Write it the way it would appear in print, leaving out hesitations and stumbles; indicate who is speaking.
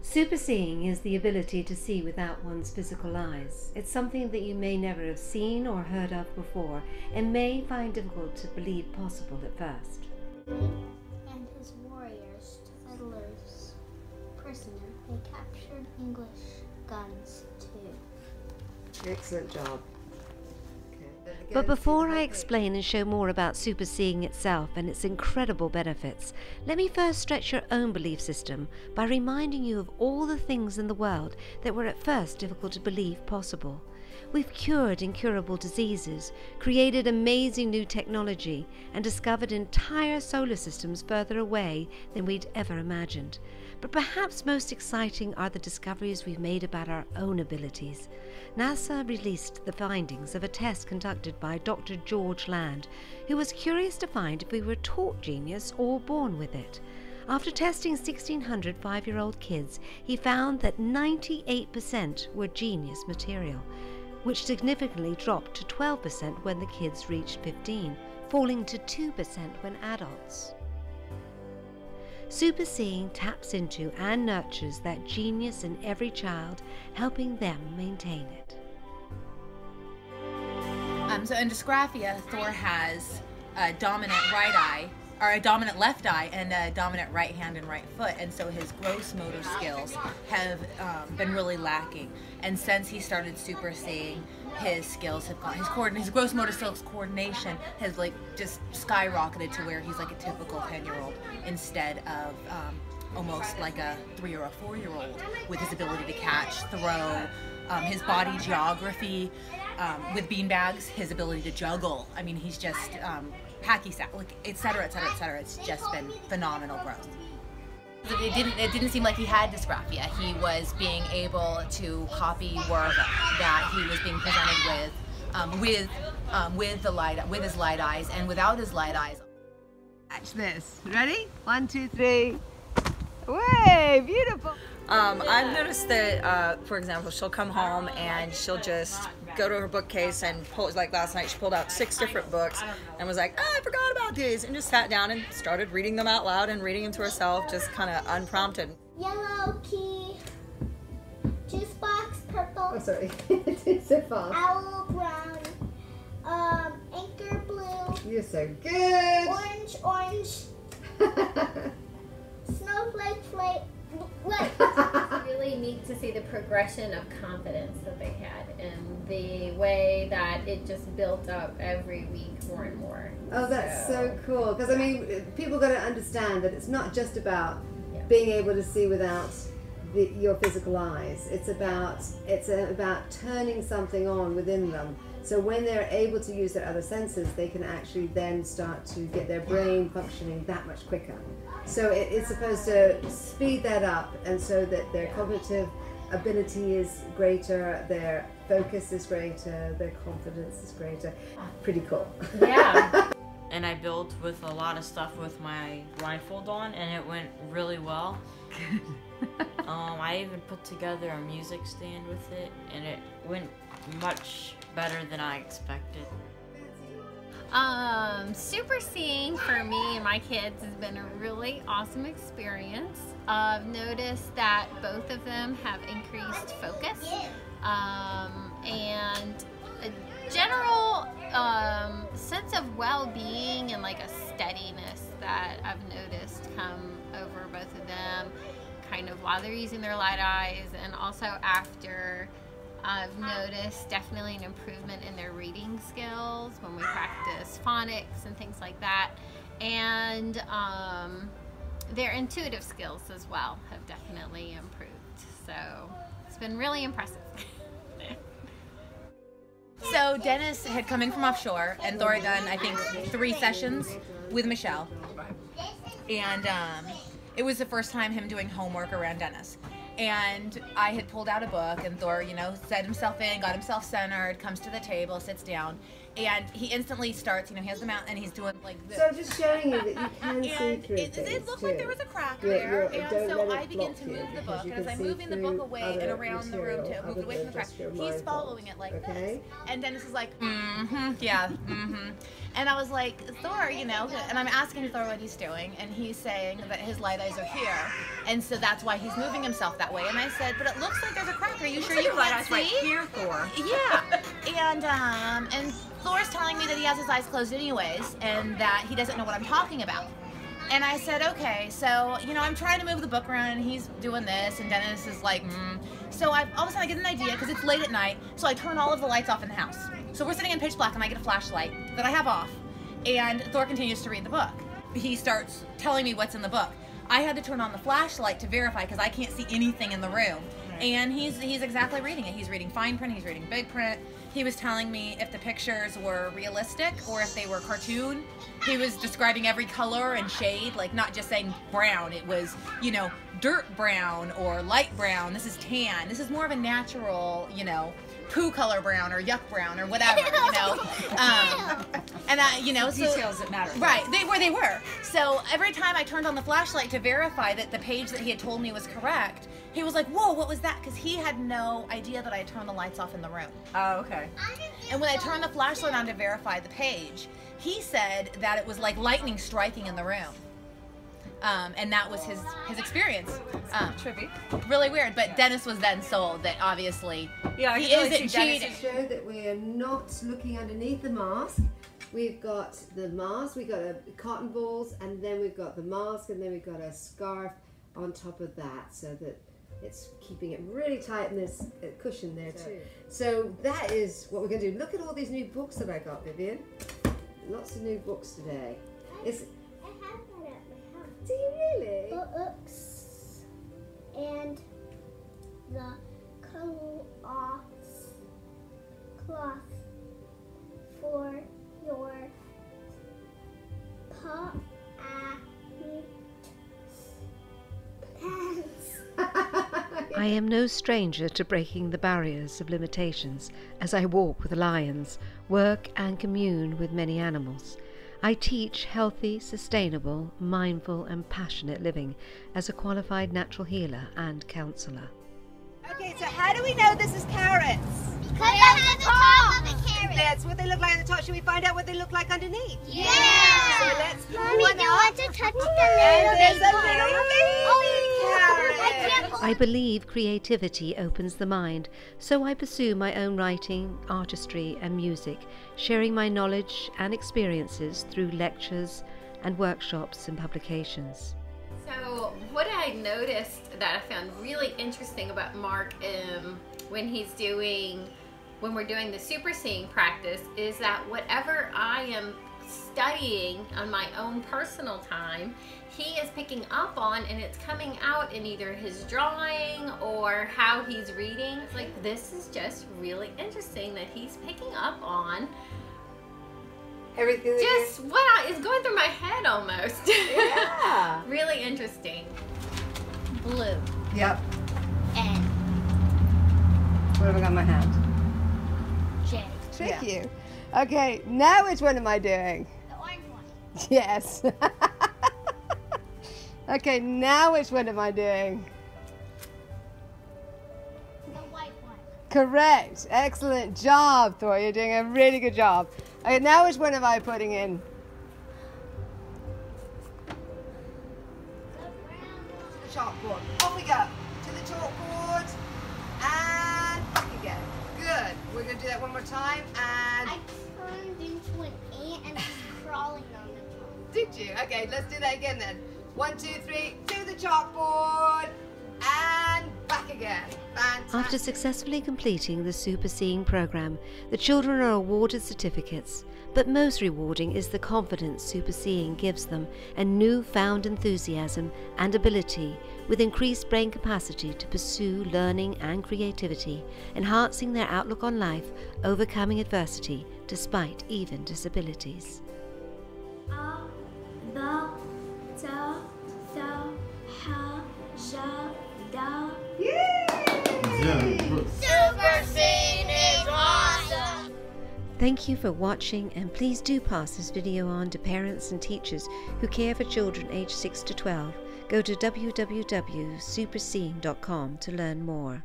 Speaker 1: Superseeing is the ability to see without one's physical eyes. It's something that you may never have seen or heard of before and may find difficult to believe possible at first.
Speaker 2: And his warriors to Fiddler's prisoner. They captured English guns too.
Speaker 3: Excellent job.
Speaker 1: But before I explain and show more about superseeing itself and its incredible benefits, let me first stretch your own belief system by reminding you of all the things in the world that were at first difficult to believe possible. We've cured incurable diseases, created amazing new technology, and discovered entire solar systems further away than we'd ever imagined. But perhaps most exciting are the discoveries we've made about our own abilities. NASA released the findings of a test conducted by Dr. George Land, who was curious to find if we were taught genius or born with it. After testing 1,600 5-year-old kids, he found that 98% were genius material, which significantly dropped to 12% when the kids reached 15, falling to 2% when adults. Superseeing taps into and nurtures that genius in every child, helping them maintain it.
Speaker 4: So in dysgraphia, Thor has a dominant right eye, or a dominant left eye, and a dominant right hand and right foot, and so his gross motor skills have been really lacking. And since he started superseeing, his skills have gone. His gross motor skills coordination has just skyrocketed to where he's like a typical 10-year-old instead of almost like a 3 or a 4-year-old with his ability to catch, throw, his body geography, with beanbags, his ability to juggle. I mean, he's just hacky sack, et cetera, et cetera, et cetera. It's just been phenomenal growth. It didn't seem like he had dysgraphia. He was being able to copy work that he was being presented with his light eyes and without his light eyes.
Speaker 3: Watch this. Ready? 1, 2, 3. Way, beautiful.
Speaker 5: I've noticed that, for example, she'll come home and she'll just go to her bookcase and pull, like last night she pulled out 6 different books and was like, oh, I forgot about these, and just sat down and started reading them out loud and reading them to herself, just kind of unprompted.
Speaker 2: Yellow key, juice box, purple.
Speaker 3: Oh, sorry. It's so fast.
Speaker 2: Owl brown, anchor blue.
Speaker 3: You're so good.
Speaker 2: Orange. Snowflake flake.
Speaker 6: It's really neat to see the progression of confidence that they had and the way that it just built up every week more and more.
Speaker 3: Oh, that's so cool. Because, I mean, people got to understand that it's not just about being able to see without your physical eyes. It's about turning something on within them. So when they're able to use their other senses, they can actually then start to get their brain functioning that much quicker. So it's supposed to speed that up, and so that their cognitive ability is greater, their focus is greater, their confidence is greater. Pretty cool.
Speaker 6: Yeah.
Speaker 7: And I built with a lot of stuff with my blindfold on, and it went really well. I even put together a music stand with it, and it went much better than I expected.
Speaker 6: Superseeing for me and my kids has been a really awesome experience. I've noticed that both of them have increased focus and a general sense of well-being and like a steadiness that I've noticed come over both of them, kind of while they're using their light eyes and also after. I've noticed definitely an improvement in their reading skills when we practice phonics and things like that, and their intuitive skills as well have definitely improved. So it's been really impressive.
Speaker 4: So Dennis had come in from offshore, and Thor had done, I think, 3 sessions with Michelle, and it was the first time him doing homework around Dennis. And I had pulled out a book, and Thor, set himself in, got himself centered, comes to the table, sits down, and he instantly starts, he has the mount, and he's doing like this.
Speaker 3: So I'm just showing you that you can see
Speaker 4: and
Speaker 3: through
Speaker 4: it
Speaker 3: things
Speaker 4: looked
Speaker 3: too.
Speaker 4: like there was a crack
Speaker 3: You're-
Speaker 4: there,
Speaker 3: you're-
Speaker 4: and
Speaker 3: don't
Speaker 4: so
Speaker 3: let it
Speaker 4: I begin
Speaker 3: block
Speaker 4: to
Speaker 3: you,
Speaker 4: move the
Speaker 3: because
Speaker 4: book,
Speaker 3: you
Speaker 4: and as
Speaker 3: can
Speaker 4: I'm
Speaker 3: see
Speaker 4: moving the book
Speaker 3: through
Speaker 4: away and
Speaker 3: other
Speaker 4: around the room to
Speaker 3: material
Speaker 4: move it away
Speaker 3: other
Speaker 4: from the
Speaker 3: than
Speaker 4: crack,
Speaker 3: just your
Speaker 4: he's
Speaker 3: mind
Speaker 4: following
Speaker 3: thoughts,
Speaker 4: it like
Speaker 3: okay?
Speaker 4: this. And Dennis is like, yeah, And I was like, Thor, and I'm asking Thor what he's doing, and he's saying that his light eyes are here, and so that's why he's moving himself that way. And I said, but it looks like there's a crack. Are you sure you can't see?
Speaker 5: Right here, Thor.
Speaker 4: Yeah. And Thor's telling me that he has his eyes closed anyways, and that he doesn't know what I'm talking about. And I said, okay, so, I'm trying to move the book around, and he's doing this, and Dennis is like, So all of a sudden I get an idea, because it's late at night, so I turn all of the lights off in the house. So we're sitting in pitch black, and I get a flashlight that I have off, and Thor continues to read the book. He starts telling me what's in the book. I had to turn on the flashlight to verify, because I can't see anything in the room. And he's exactly reading it. He's reading fine print, he's reading big print. He was telling me if the pictures were realistic or if they were cartoon. He was describing every color and shade, like not just saying brown. It was, dirt brown or light brown. This is tan. This is more of a natural, poo color brown or yuck brown or whatever, and so
Speaker 5: Details that matter.
Speaker 4: right, they were. So every time I turned on the flashlight to verify that the page that he had told me was correct, he was like, whoa, what was that? Because he had no idea that I turned the lights off in the room.
Speaker 5: Oh, okay.
Speaker 4: And when I turned the flashlight on to verify the page, he said that it was like lightning striking in the room. And that was his experience.
Speaker 5: Trippy.
Speaker 4: Really weird, but Dennis was then sold that obviously
Speaker 5: Yeah,
Speaker 4: he
Speaker 5: I can really
Speaker 4: isn't
Speaker 5: see Dennis
Speaker 4: cheating.
Speaker 3: Show that we are not looking underneath the mask. We've got the mask, we've got cotton balls, and then we've got the mask, and then we've got a scarf on top of that, so that it's keeping it really tight, and there's a cushion there too. So that is what we're going to do. Look at all these new books that I got, Vivian. Lots of new books today.
Speaker 2: I have that at my house.
Speaker 3: Do you really?
Speaker 2: Books and the cloth for your pants.
Speaker 1: I am no stranger to breaking the barriers of limitations as I walk with lions, work and commune with many animals. I teach healthy, sustainable, mindful and passionate living as a qualified natural healer and counsellor.
Speaker 8: Okay, so how do we know this is carrots?
Speaker 2: Because at the top of the carrot.
Speaker 8: That's what they look like on the top. Should we find out what they look like underneath?
Speaker 2: Yeah.
Speaker 8: So let's pull
Speaker 2: Mommy,
Speaker 8: one
Speaker 2: do you
Speaker 8: up.
Speaker 2: want to touch the
Speaker 8: And
Speaker 2: little
Speaker 8: there's
Speaker 2: baby
Speaker 8: a
Speaker 2: one?
Speaker 8: little baby carrot.
Speaker 2: I can't
Speaker 1: I believe creativity opens the mind, so I pursue my own writing, artistry and music, sharing my knowledge and experiences through lectures and workshops and publications.
Speaker 6: So what I noticed that I found really interesting about Mark when we're doing the super seeing practice is that whatever I am studying on my own personal time, he is picking up on, and it's coming out in either his drawing or how he's reading. It's like, this is just really interesting that he's picking up on
Speaker 3: Everything.
Speaker 6: just what is going through my head almost.
Speaker 3: Yeah.
Speaker 6: Really interesting.
Speaker 2: blue.
Speaker 3: Yep.
Speaker 2: And
Speaker 3: What have I got in my hand?
Speaker 2: J.
Speaker 3: Trick you. Okay, now which one am I doing?
Speaker 2: The orange one.
Speaker 3: Yes. Okay, now which one am I doing?
Speaker 2: The white one.
Speaker 3: Correct. Excellent job, Thor. You're doing a really good job. Okay, now which one am I putting in?
Speaker 2: The brown one.
Speaker 3: Chalkboard. Off we go. To the chalkboard. And back again. Good. We're going to do that one more time. And
Speaker 2: I turned into an ant and was crawling on the top.
Speaker 3: did you? Okay, let's do that again then. 1, 2, 3. To the chalkboard. And back again. Fantastic.
Speaker 1: After successfully completing the Super Seeing program, the children are awarded certificates, but most rewarding is the confidence Super Seeing gives them and newfound enthusiasm and ability with increased brain capacity to pursue learning and creativity, enhancing their outlook on life, overcoming adversity despite even disabilities.
Speaker 2: Super Scene is awesome.
Speaker 1: Thank you for watching, and please do pass this video on to parents and teachers who care for children aged 6 to 12. Go to www.superseeing.com to learn more.